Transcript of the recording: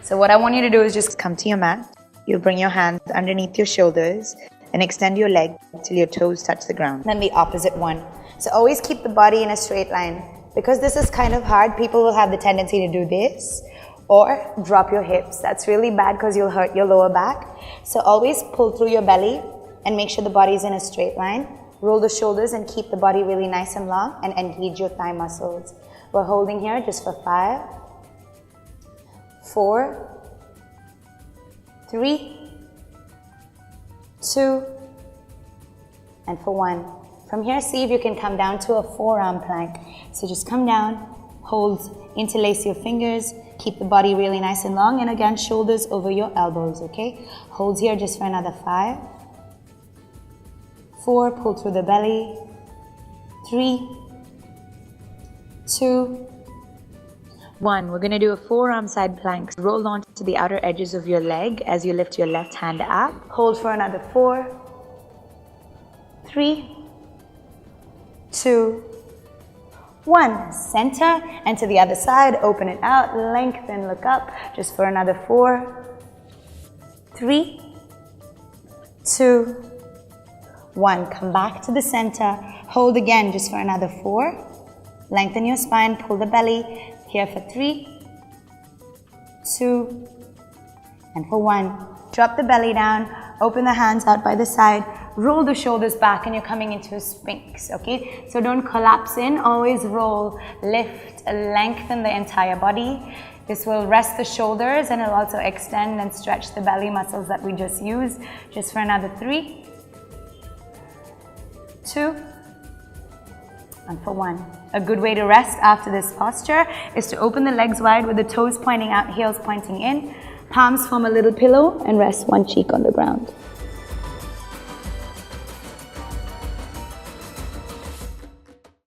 So what I want you to do is just come to your mat. You'll bring your hands underneath your shoulders and extend your leg till your toes touch the ground. Then the opposite one. So always keep the body in a straight line. Because this is kind of hard, people will have the tendency to do this or drop your hips. That's really bad because you'll hurt your lower back. So always pull through your belly and make sure the body is in a straight line. Roll the shoulders and keep the body really nice and long and engage your thigh muscles. We're holding here just for 5, 4, 3, 2, and for 1. From here, see if you can come down to a forearm plank. So just come down, hold, interlace your fingers, keep the body really nice and long, and again, shoulders over your elbows, okay? Hold here just for another 5, 4, pull through the belly, 3, 2, 1. We're going to do a forearm side plank. Roll onto the outer edges of your leg as you lift your left hand up. Hold for another 4, 3, 2, 1. Center and to the other side. Open it out, lengthen, look up. Just for another 4, 3, 2, 1. Come back to the center. Hold again just for another 4. Lengthen your spine, pull the belly. Here for 3, 2, and for 1. Drop the belly down, open the hands out by the side, roll the shoulders back, and you're coming into a Sphinx, okay? So don't collapse in, always roll, lift, lengthen the entire body. This will rest the shoulders and it'll also extend and stretch the belly muscles that we just used. Just for another 3, 2, and for 1. A good way to rest after this posture is to open the legs wide with the toes pointing out, heels pointing in. Palms form a little pillow and rest one cheek on the ground.